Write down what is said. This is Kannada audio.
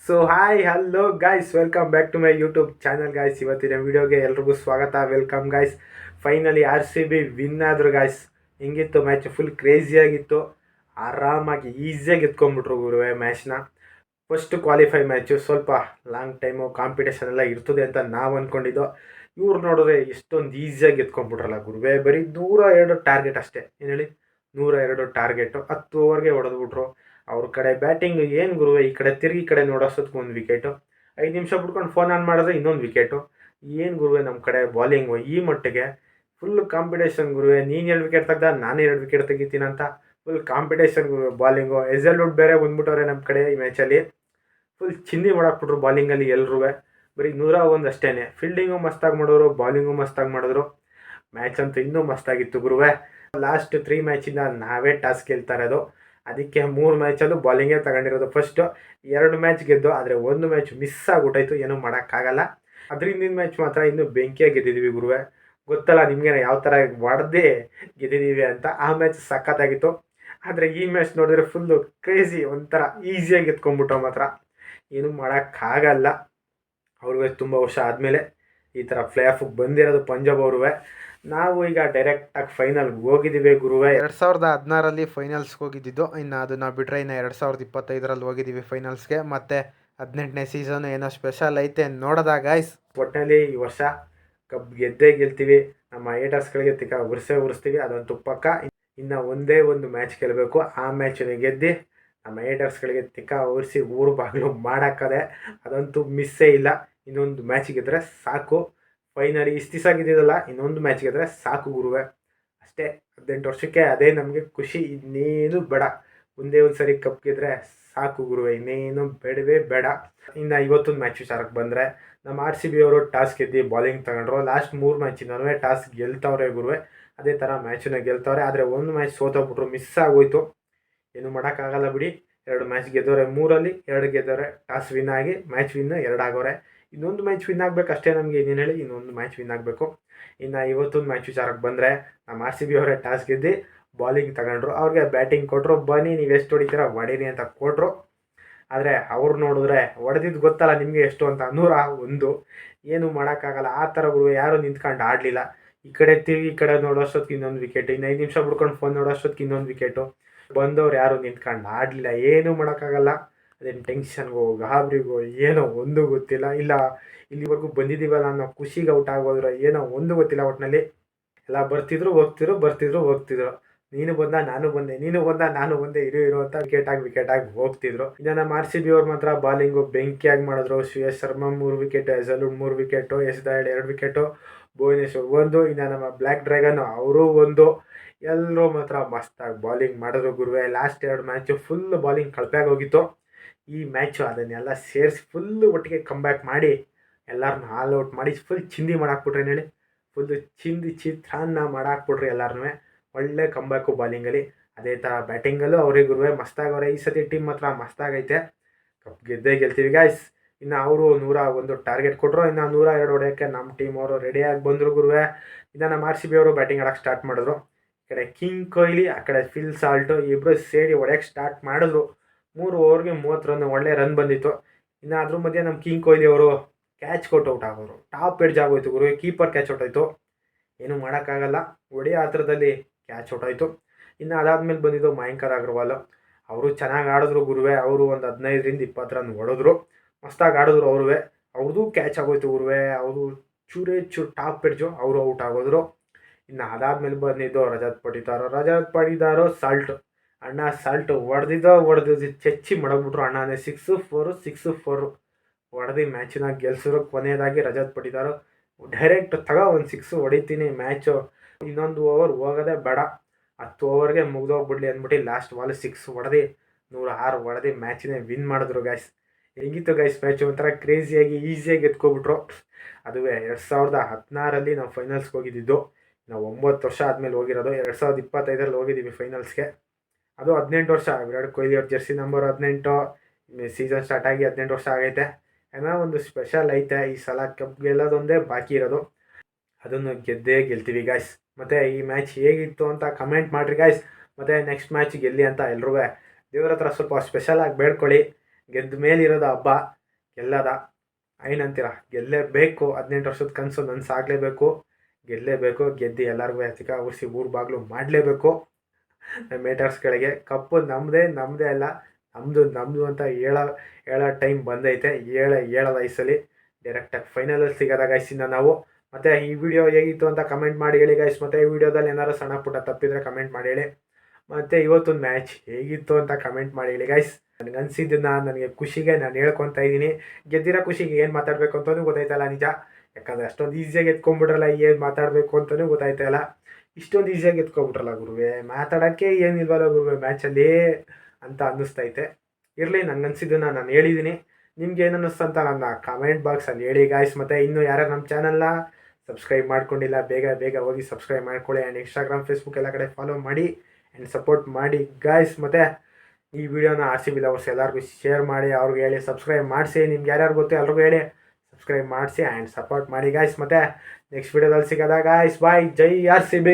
So hi hello guys, welcome back to my YouTube channel guys. ಇವತ್ತಿನ ವಿಡಿಯೋಗೆ ಎಲ್ರಿಗೂ ಸ್ವಾಗತ, welcome guys. Finally RCB win ಆದ್ರು ಗಾಯ್ಸ್. ಹೆಂಗಿತ್ತು ಮ್ಯಾಚ್? ಫುಲ್ ಕ್ರೇಜಿಯಾಗಿತ್ತು. ಆರಾಮಾಗಿ ಈಸಿಯಾಗಿ ಎತ್ಕೊಂಡ್ಬಿಟ್ರು ಗುರುವೆ ಮ್ಯಾಚ್ನ. ಫಸ್ಟ್ ಕ್ವಾಲಿಫೈ ಮ್ಯಾಚು, ಸ್ವಲ್ಪ ಲಾಂಗ್ ಟೈಮು ಕಾಂಪಿಟೇಷನ್ ಎಲ್ಲ ಇರ್ತದೆ ಅಂತ ನಾವು ಅಂದ್ಕೊಂಡಿದ್ದು. ಇವ್ರು ನೋಡಿದ್ರೆ ಎಷ್ಟೊಂದು ಈಸಿಯಾಗಿ ಎತ್ಕೊಂಡ್ಬಿಟ್ರಲ್ಲ ಗುರುವೆ. ಬರೀ 102 ಟಾರ್ಗೆಟ್ ಅಷ್ಟೇ. ಏನು ಹೇಳಿ, 102 ಟಾರ್ಗೆಟು 10 ಓವರ್ಗೆ ಹೊಡೆದ್ಬಿಟ್ರು. ಅವ್ರ ಕಡೆ ಬ್ಯಾಟಿಂಗ್ ಏನು ಗುರುವೆ, ಈ ಕಡೆ ತಿರುಗಿ ಈ ಕಡೆ ನೋಡೋಷ್ಟೊತ್ತಿಗೆ ಒಂದು ವಿಕೆಟು, 5 ನಿಮಿಷ ಬಿಟ್ಕೊಂಡು ಫೋನ್ ಆನ್ ಮಾಡಿದ್ರೆ ಇನ್ನೊಂದು ವಿಕೆಟು. ಏನು ಗುರುವೆ ನಮ್ಮ ಕಡೆ ಬಾಲಿಂಗು ಈ ಮಟ್ಟಿಗೆ ಫುಲ್ ಕಾಂಪಿಟೇಷನ್ ಗುರುವೆ. ನೀನು 2 ವಿಕೆಟ್ ತೆಗ್ದ, ನಾನು 2 ವಿಕೆಟ್ ತೆಗಿತೀನಂತ ಫುಲ್ ಕಾಂಪಿಟೇಷನ್ ಗುರುವೆ ಬಾಲಿಂಗು. ಎಸೆಲ್ವುಡ್ ಬೇರೆ ಬಂದ್ಬಿಟ್ಟವ್ರೆ ನಮ್ಮ ಕಡೆ ಈ ಮ್ಯಾಚಲ್ಲಿ. ಫುಲ್ ಚಿಂದಿ ಮಾಡಾಕ್ಬಿಟ್ರು ಬಾಲಿಂಗಲ್ಲಿ ಎಲ್ರೂ. ಬರೀ 101 ಅಷ್ಟೇ. ಫೀಲ್ಡಿಂಗು ಮಸ್ತಾಗಿ ಮಾಡಿದ್ರು, ಬಾಲಿಂಗು ಮಸ್ತಾಗಿ ಮಾಡಿದ್ರು. ಮ್ಯಾಚ್ ಅಂತೂ ಇನ್ನೂ ಮಸ್ತಾಗಿತ್ತು ಗುರುವೆ. ಲಾಸ್ಟ್ 3 ಮ್ಯಾಚಿಂದ ನಾವೇ ಟಾಸ್ ಗೆಲ್ತಾ ಇರೋದು. ಅದಕ್ಕೆ 3 ಮ್ಯಾಚಲ್ಲೂ ಬಾಲಿಂಗೇ ತಗೊಂಡಿರೋದು. ಫಸ್ಟು 2 ಮ್ಯಾಚ್ ಗೆದ್ದು, ಆದರೆ 1 ಮ್ಯಾಚ್ ಮಿಸ್ ಆಗಿಬಿಟ್ಟಾಯ್ತು, ಏನೂ ಮಾಡೋಕ್ಕಾಗಲ್ಲ. ಅದ್ರ ಹಿಂದಿನ ಮ್ಯಾಚ್ ಮಾತ್ರ ಇನ್ನೂ ಬೆಂಕಿಯಾಗಿ ಗೆದ್ದಿದ್ವಿ ಗುರುವೆ. ಗೊತ್ತಲ್ಲ ನಿಮಗೆ ಯಾವ ಥರ ಹೊಡೆದೇ ಗೆದ್ದಿದ್ದೀವಿ ಅಂತ. ಆ ಮ್ಯಾಚ್ ಸಖತ್ತಾಗಿತ್ತು. ಆದರೆ ಈ ಮ್ಯಾಚ್ ನೋಡಿದ್ರೆ ಫುಲ್ಲು ಕ್ರೇಜಿ, ಒಂಥರ ಈಸಿಯಾಗಿ ಎತ್ಕೊಂಡ್ಬಿಟ್ಟು ಮಾತ್ರ. ಏನೂ ಮಾಡೋಕ್ಕಾಗಲ್ಲ. ಅವ್ರಿಗೆ ತುಂಬ ವರ್ಷ ಆದಮೇಲೆ ಈ ಥರ ಪ್ಲೇ ಆಫಿಗೆ ಬಂದಿರೋದು ಪಂಜಾಬ್ ಅವ್ರುವೆ. ನಾವು ಈಗ ಡೈರೆಕ್ಟಾಗಿ ಫೈನಲ್ಗೆ ಹೋಗಿದ್ದೀವಿ ಗುರುವೆ. 2016ರಲ್ಲಿ ಫೈನಲ್ಸ್ಗೆ ಹೋಗಿದ್ದಿದ್ದು. ಇನ್ನು ಅದನ್ನು ಬಿಟ್ಟರೆ ಇನ್ನು 2025ರಲ್ಲಿ ಹೋಗಿದ್ದೀವಿ ಫೈನಲ್ಸ್ಗೆ. ಮತ್ತು 18ನೇ ಸೀಸನ್ ಏನೋ ಸ್ಪೆಷಲ್ ಐತೆ ನೋಡೋದಾ ಗಾಯ್ಸ್. ಒಟ್ಟಿನಲ್ಲಿ ಈ ವರ್ಷ ಕಪ್ ಗೆದ್ದೇ ಗೆಲ್ತೀವಿ. ನಮ್ಮ ಏಟರ್ಸ್ಗಳಿಗೆ ತಿಕ್ಕ ಉರಿಸ್ತೀವಿ, ಅದಂತೂ ಪಕ್ಕ. ಇನ್ನು ಒಂದೇ ಒಂದು ಮ್ಯಾಚ್ ಗೆಲ್ಲಬೇಕು. ಆ ಮ್ಯಾಚನ್ನ ಗೆದ್ದು ನಮ್ಮ ಏಟರ್ಸ್ಗಳಿಗೆ ತಿಕ್ಕ ಉರಿಸಿ ಊರು ಬಾಗಿಲು ಮಾಡಾಕದೆ, ಅದಂತೂ ಮಿಸ್ಸೇ ಇಲ್ಲ. ಇನ್ನೊಂದು ಮ್ಯಾಚ್ ಗೆದ್ರೆ ಸಾಕು. ಫೈನಲಿ ಇಷ್ಟು ದಿವಸ ಗೆದ್ದಿದ್ದಲ್ಲ, ಇನ್ನೊಂದು ಮ್ಯಾಚ್ ಗೆದ್ರೆ ಸಾಕು ಗುರುವೆ. ಅಷ್ಟೇ, 18 ವರ್ಷಕ್ಕೆ ಅದೇ ನಮಗೆ ಖುಷಿ, ಇನ್ನೇನು ಬೇಡ. ಒಂದೇ ಒಂದು ಸರಿ ಕಪ್ ಗೆದ್ರೆ ಸಾಕು ಗುರುವೆ, ಇನ್ನೇನು ಬೇಡವೇ ಬೇಡ. ಇನ್ನು ಇವತ್ತೊಂದು ಮ್ಯಾಚ್ ವಿಚಾರಕ್ಕೆ ಬಂದರೆ, ನಮ್ಮ RCB ಅವರು ಟಾಸ್ ಗೆದ್ದು ಬಾಲಿಂಗ್ ತಗೊಂಡ್ರು. ಲಾಸ್ಟ್ 3 ಮ್ಯಾಚಿಂದನೂ ಟಾಸ್ ಗೆಲ್ತವ್ರೆ ಗುರುವೆ. ಅದೇ ಥರ ಮ್ಯಾಚನ್ನ ಗೆಲ್ತವ್ರೆ. ಆದರೆ ಒಂದು ಮ್ಯಾಚ್ ಸೋತೋಗ್ಬಿಟ್ರು, ಮಿಸ್ ಆಗೋಯ್ತು. ಏನು ಮಾಡೋಕ್ಕಾಗಲ್ಲ ಬಿಡಿ. 2 ಮ್ಯಾಚ್ ಗೆದ್ದವ್ರೆ, 3ರಲ್ಲಿ 2 ಗೆದ್ದವ್ರೆ. ಟಾಸ್ ವಿನ್ ಆಗಿ ಮ್ಯಾಚ್ ವಿನ್ 2 ಆಗವ್ರೆ. ಇನ್ನೊಂದು ಮ್ಯಾಚ್ ವಿನ್ ಆಗಬೇಕು ಅಷ್ಟೇ ನಮಗೆ. ಇನ್ನೇನು ಹೇಳಿ, ಇನ್ನೊಂದು ಮ್ಯಾಚ್ ವಿನ್ ಆಗಬೇಕು. ಇನ್ನು ಇವತ್ತೊಂದು ಮ್ಯಾಚ್ ವಿಚಾರಕ್ಕೆ ಬಂದರೆ, ನಮ್ಮ RCB ಅವರೇ ಟಾಸ್ ಗೆದ್ದು ಬಾಲಿಂಗ್ ತಗೊಂಡ್ರು. ಅವ್ರಿಗೆ ಬ್ಯಾಟಿಂಗ್ ಕೊಟ್ಟರು. ಬನ್ನಿ ನೀವು ಎಷ್ಟು ಹೊಡಿತೀರ ಹೊಡೀರಿ ಅಂತ ಕೊಟ್ಟರು. ಆದರೆ ಅವ್ರು ನೋಡಿದ್ರೆ ಹೊಡೆದಿದ್ದು ಗೊತ್ತಲ್ಲ ನಿಮಗೆ ಎಷ್ಟು ಅಂತ, 101. ಏನು ಮಾಡೋಕ್ಕಾಗಲ್ಲ. ಆ ಥರ ಗುರುವೆ ಯಾರೂ ನಿಂತ್ಕೊಂಡು ಆಡಲಿಲ್ಲ. ಈ ಕಡೆ ತಿರುಗಿ ಈ ಕಡೆ ನೋಡೋಷ್ಟೊತ್ತಿಗೆ ಇನ್ನೊಂದು ವಿಕೆಟ್, ಇನ್ನು 5 ನಿಮಿಷ ಬಿಡ್ಕೊಂಡು ಫೋನ್ ನೋಡೋಷ್ಟೊತ್ತಿಗೆ ಇನ್ನೊಂದು ವಿಕೆಟು. ಬಂದವ್ರು ಯಾರು ನಿಂತ್ಕೊಂಡು ಆಡಲಿಲ್ಲ. ಏನೂ ಮಾಡೋಕ್ಕಾಗಲ್ಲ. ಅದೇನು ಟೆನ್ಷನ್ಗೋ ಗಾಬರಿಗೋ ಏನೋ ಒಂದು ಗೊತ್ತಿಲ್ಲ. ಇಲ್ಲ ಇಲ್ಲಿವರೆಗೂ ಬಂದಿದ್ದೀವಲ್ಲ ಅನ್ನೋ ಖುಷಿಗೆ ಔಟ್ ಆಗೋದ್ರು, ಏನೋ ಒಂದು ಗೊತ್ತಿಲ್ಲ. ಒಟ್ಟಿನಲ್ಲಿ ಎಲ್ಲ ಬರ್ತಿದ್ರು ಹೋಗ್ತಿದ್ರು. ನೀನು ಬಂದ ನಾನು ಬಂದೆ, ನೀನು ಬಂದ ನಾನು ಬಂದೆ, ಇರು ಅಂತ ವಿಕೆಟ್ ಆಗಿ ಹೋಗ್ತಿದ್ರು. ಇನ್ನು ನಮ್ಮ RCB ಅವ್ರು ಮಾತ್ರ ಬಾಲಿಂಗು ಬೆಂಕಿಯಾಗಿ ಮಾಡಿದ್ರು. Shreyas Sharma 3 wicket, Hazlewood 3 wicket, Dayal 2 wicket, Bhuvneshwar 1, ಇನ್ನು ನಮ್ಮ ಬ್ಲ್ಯಾಕ್ ಡ್ರ್ಯಾಗನ್ ಅವರು 1. ಎಲ್ಲರೂ ಮಾತ್ರ ಮಸ್ತಾಗಿ ಬಾಲಿಂಗ್ ಮಾಡಿದ್ರು ಗುರುವೆ. ಲಾಸ್ಟ್ 2 ಮ್ಯಾಚು ಫುಲ್ ಬಾಲಿಂಗ್ ಕಳಪೆಯಾಗಿ ಹೋಗಿತ್ತು. ಈ ಮ್ಯಾಚು ಅದನ್ನೆಲ್ಲ ಸೇರಿಸಿ ಫುಲ್ಲು ಒಟ್ಟಿಗೆ ಕಮ್ಬ್ಯಾಕ್ ಮಾಡಿ ಎಲ್ಲರನ್ನೂ ಆಲ್ ಔಟ್ ಮಾಡಿ ಫುಲ್ ಚಿಂದಿ ಮಾಡಾಕ್ಬಿಟ್ರೆ ಹೇಳಿ. ಫುಲ್ಲು ಚಿತ್ರಾನ್ನ ಮಾಡಾಕ್ಬಿಟ್ರಿ ಎಲ್ಲರೂ. ಒಳ್ಳೆ ಕಂಬ್ಯಾಕು ಬಾಲಿಂಗಲ್ಲಿ. ಅದೇ ಥರ ಬ್ಯಾಟಿಂಗಲ್ಲೂ ಅವ್ರಿಗೆ ಗುರುವೆ ಮಸ್ತಾಗವ್ರೆ. ಈ ಸತಿ ಟೀಮ್ ಮಾತ್ರ ಮಸ್ತಾಗೈತೆ. ಕಪ್ ಗೆದ್ದೇ ಗೆಲ್ತೀವಿ ಗಾಯ್ಸ್. ಇನ್ನು ಅವರು 101 ಟಾರ್ಗೆಟ್ ಕೊಟ್ಟರು. ಇನ್ನು 102 ಹೊಡೆಯೋಕ್ಕೆ ನಮ್ಮ ಟೀಮ್ ಅವರು ರೆಡಿಯಾಗಿ ಬಂದರು ಗುರುವೆ. ಇನ್ನು ನಮ್ಮ RCB ಅವರು ಬ್ಯಾಟಿಂಗ್ ಆಡೋಕ್ಕೆ ಸ್ಟಾರ್ಟ್ ಮಾಡಿದ್ರು. ಈ ಕಡೆ ಕಿಂಗ್ ಕೊಹ್ಲಿ, ಆ ಕಡೆ ಫಿಲ್ ಸಾಲ್ಟು ಇಬ್ಬರು ಸೇರಿ ಹೊಡೆಯೋಕ್ಕೆ ಸ್ಟಾರ್ಟ್ ಮಾಡಿದ್ರು. 3 ಓವರ್ಗೆ 30 ರನ್, ಒಳ್ಳೆ ರನ್ ಬಂದಿತ್ತು. ಇನ್ನು ಅದ್ರ ಮಧ್ಯೆ ನಮ್ಮ ಕಿಂಗ್ ಕೊಹ್ಲಿ ಅವರು ಕ್ಯಾಚ್ ಕೊಟ್ಟು ಔಟ್ ಆಗೋರು. ಟಾಪ್ ಎಡ್ಜ್ ಆಗೋಯ್ತು ಗುರು. ಕೀಪರ್ ಕ್ಯಾಚ್ ಔಟ್ ಆಯಿತು. ಏನೂ ಮಾಡೋಕ್ಕಾಗಲ್ಲ. ಹೊಡೆಯೋ ಹತ್ರದಲ್ಲಿ ಕ್ಯಾಚ್ ಔಟ್ ಆಯಿತು. ಇನ್ನು ಅದಾದಮೇಲೆ ಬಂದಿದ್ದು ಮಯಾಂಕರ್ ಅಗರ್ವಾಲ್. ಅವರು ಚೆನ್ನಾಗಿ ಆಡಿದ್ರು ಗುರುವೆ. ಅವರು ಒಂದು 15ರಿಂದ 20 ರನ್ ಹೊಡೆದ್ರು. ಮಸ್ತಾಗಿ ಆಡಿದ್ರು ಅವ್ರುವೆ. ಅವ್ರದ್ದು ಕ್ಯಾಚ್ ಆಗೋಯ್ತು ಗುರುವೆ. ಅವರು ಚೂರು ಟಾಪ್ ಎಡ್ಜು, ಅವರು ಔಟ್ ಆಗೋದ್ರು. ಇನ್ನು ಅದಾದಮೇಲೆ ಬಂದಿದ್ದು ರಜತ್ ಪಡಿದಾರು ಸಾಲ್ಟ್. ಅಣ್ಣ ಸಾಲ್ಟು ಹೊಡೆದಿದ್ದು ಚೆಚ್ಚಿ ಮಡಗ್ಬಿಟ್ರು ಅಣ್ಣನೇ. 6-4 ಹೊಡೆದು ಮ್ಯಾಚಿನ ಗೆಲ್ಸಿದ್ರು. ಕೊನೆಯದಾಗಿ ರಜತ್ ಪಡಿದಾರು ಡೈರೆಕ್ಟ್ ಒಂದು 6 ಹೊಡಿತೀನಿ, ಮ್ಯಾಚು ಇನ್ನೊಂದು ಓವರ್ ಹೋಗೋದೇ ಬೇಡ, 10 ಓವರ್ಗೆ ಮುಗ್ದೋಗ್ಬಿಡ್ಲಿ ಅಂದ್ಬಿಟ್ಟು ಲಾಸ್ಟ್ ಬಾಲ್ 6 ಹೊಡೆದು 106 ಹೊಡೆದು ಮ್ಯಾಚಿನೇ ವಿನ್ ಮಾಡಿದ್ರು ಗಾಯ್ಸ್. ಹೆಂಗಿತ್ತು ಗಾಯ್ಸ್ ಮ್ಯಾಚು? ಒಂಥರ ಕ್ರೇಜಿಯಾಗಿ ಈಸಿಯಾಗಿ ಎತ್ಕೊಬಿಟ್ರು. ಅದುವೇ 2016ರಲ್ಲಿ ನಾವು ಫೈನಲ್ಸ್ಗೆ ಹೋಗಿದ್ದಿದ್ದು. ನಾವು 9 ವರ್ಷ ಆದಮೇಲೆ ಹೋಗಿರೋದು. 2025ರಲ್ಲಿ ಹೋಗಿದ್ದೀವಿ ಫೈನಲ್ಸ್ಗೆ. ಅದು 18 ವರ್ಷ. ವಿರಾಟ್ ಕೊಹ್ಲಿ ಅವ್ರ ಜೆರ್ಸಿ ನಂಬರ್ 18. ಸೀಸನ್ ಸ್ಟಾರ್ಟ್ ಆಗಿ 18 ವರ್ಷ ಆಗೈತೆ. ಏನೋ ಒಂದು ಸ್ಪೆಷಲ್ ಐತೆ. ಈ ಸಲ ಕಪ್ ಗೆಲ್ಲೋದೊಂದೇ ಬಾಕಿ ಇರೋದು. ಅದನ್ನು ಗೆದ್ದೇ ಗೆಲ್ತೀವಿ ಗಾಯ್ಸ್. ಮತ್ತು ಈ ಮ್ಯಾಚ್ ಹೇಗಿತ್ತು ಅಂತ ಕಮೆಂಟ್ ಮಾಡಿರಿ ಗಾಯ್ಸ್. ಮತ್ತು ನೆಕ್ಸ್ಟ್ ಮ್ಯಾಚ್ ಗೆಲ್ಲಿ ಅಂತ ಎಲ್ರೂ ದೇವ್ರ ಹತ್ರ ಸ್ವಲ್ಪ ಸ್ಪೆಷಲಾಗಿ ಬೇಡ್ಕೊಳ್ಳಿ. ಗೆದ್ದ ಮೇಲೆ ಇರೋದು ಹಬ್ಬ. ಗೆಲ್ಲದ ಏನಂತೀರ, ಗೆಲ್ಲೇಬೇಕು. 18 ವರ್ಷದ ಕನಸು ನನಸಾಗಲೇಬೇಕು, ಗೆಲ್ಲೇಬೇಕು. ಗೆದ್ದು ಎಲ್ಲರಿಗೂ ಚಿಕ್ಕ ಉರ್ಸಿ ಊರು ಬಾಗಿಲು ಮಾಡಲೇಬೇಕು. ಮೇಟರ್ಸ್ಗಳಿಗೆ ಕಪ್ಪು ನಮ್ಮದೇ ಅಲ್ಲ, ನಮ್ಮದು ಅಂತ ಹೇಳೋ ಟೈಮ್ ಬಂದೈತೆ. ಹೇಳೋದು ಐಸಲಿ ಡೈರೆಕ್ಟಾಗಿ ಫೈನಲಲ್ಲಿ ಸಿಗೋದ ಗೈಸಿಂದ ನಾವು. ಮತ್ತು ಈ ವಿಡಿಯೋ ಹೇಗಿತ್ತು ಅಂತ ಕಮೆಂಟ್ ಮಾಡಿ ಹೇಳಿ ಗೈಸ್. ಮತ್ತು ಈ ವಿಡಿಯೋದಲ್ಲಿ ಏನಾರು ಸಣ್ಣ ಪುಟ್ಟ ತಪ್ಪಿದ್ರೆ ಕಮೆಂಟ್ ಮಾಡಿ ಹೇಳಿ. ಮತ್ತು ಇವತ್ತೊಂದು ಮ್ಯಾಚ್ ಹೇಗಿತ್ತು ಅಂತ ಕಮೆಂಟ್ ಮಾಡಿ ಹೇಳಿ ಗೈಸ್. ನನಗನ್ಸಿದ್ದನ್ನು ನನಗೆ ಖುಷಿಗೆ ನಾನು ಹೇಳ್ಕೊತಾ ಇದ್ದೀನಿ. ಗೆದ್ದಿರೋ ಖುಷಿಗೆ ಏನು ಮಾತಾಡಬೇಕು ಅಂತಲೂ ಗೊತ್ತಾಯ್ತಲ್ಲ ನಿಜ. ಯಾಕಂದರೆ ಅಷ್ಟೊಂದು ಈಸಿಯಾಗಿ ಎತ್ಕೊಂಡ್ಬಿಟ್ರಲ್ಲ, ಏನು ಮಾತಾಡಬೇಕು ಅಂತಲೂ ಗೊತ್ತಾಯ್ತಲ್ಲ. ಇಷ್ಟೊಂದು ಈಸಿಯಾಗಿ ಎತ್ಕೊಂಡ್ಬಿಟ್ರಲ್ಲ ಗುರುವೆ, ಮಾತಾಡೋಕ್ಕೆ ಏನಿಲ್ವಲ್ಲ ಗುರುವೆ ಮ್ಯಾಚಲ್ಲಿ ಅಂತ ಅನ್ನಿಸ್ತೈತೆ. ಇರಲಿ, ನನಗನ್ಸಿದ್ದನ್ನು ನಾನು ಹೇಳಿದ್ದೀನಿ. ನಿಮ್ಗೆ ಏನು ಅನ್ನಿಸ್ತು ಅಂತ ನನ್ನ ಕಮೆಂಟ್ ಬಾಕ್ಸಲ್ಲಿ ಹೇಳಿ ಗಾಯ್ಸ್. ಮತ್ತು ಇನ್ನೂ ಯಾರು ನಮ್ಮ ಚಾನಲ್ನ ಸಬ್ಸ್ಕ್ರೈಬ್ ಮಾಡ್ಕೊಂಡಿಲ್ಲ, ಬೇಗ ಹೋಗಿ ಸಬ್ಸ್ಕ್ರೈಬ್ ಮಾಡ್ಕೊಳ್ಳಿ. ಆ್ಯಂಡ್ ಇನ್ಸ್ಟಾಗ್ರಾಮ್, ಫೇಸ್ಬುಕ್ ಎಲ್ಲ ಕಡೆ ಫಾಲೋ ಮಾಡಿ ಆ್ಯಂಡ್ ಸಪೋರ್ಟ್ ಮಾಡಿ ಗಾಯ್ಸ್. ಮತ್ತು ಈ ವಿಡಿಯೋನ RCB ಲವರ್ಸ್ ಎಲ್ಲರಿಗೂ ಶೇರ್ ಮಾಡಿ, ಅವ್ರಿಗೆ ಹೇಳಿ ಸಬ್ಸ್ಕ್ರೈಬ್ ಮಾಡಿಸಿ. ನಿಮ್ಗೆ ಯಾರ್ಯಾರು ಗೊತ್ತು ಎಲ್ರಿಗೂ ಹೇಳಿ ಸಬ್ಸ್ಕ್ರೈಬ್ ಮಾಡಿಸಿ ಆ್ಯಂಡ್ ಸಪೋರ್ಟ್ ಮಾಡಿ ಗಾಯ್ಸ್. ಮತ್ತು ನೆಕ್ಸ್ಟ್ ವಿಡಿಯೋದಲ್ಲಿ ಸಿಗೋದ ಗಾಯ್ಸ್. ಬಾಯ್. ಜೈ RCB.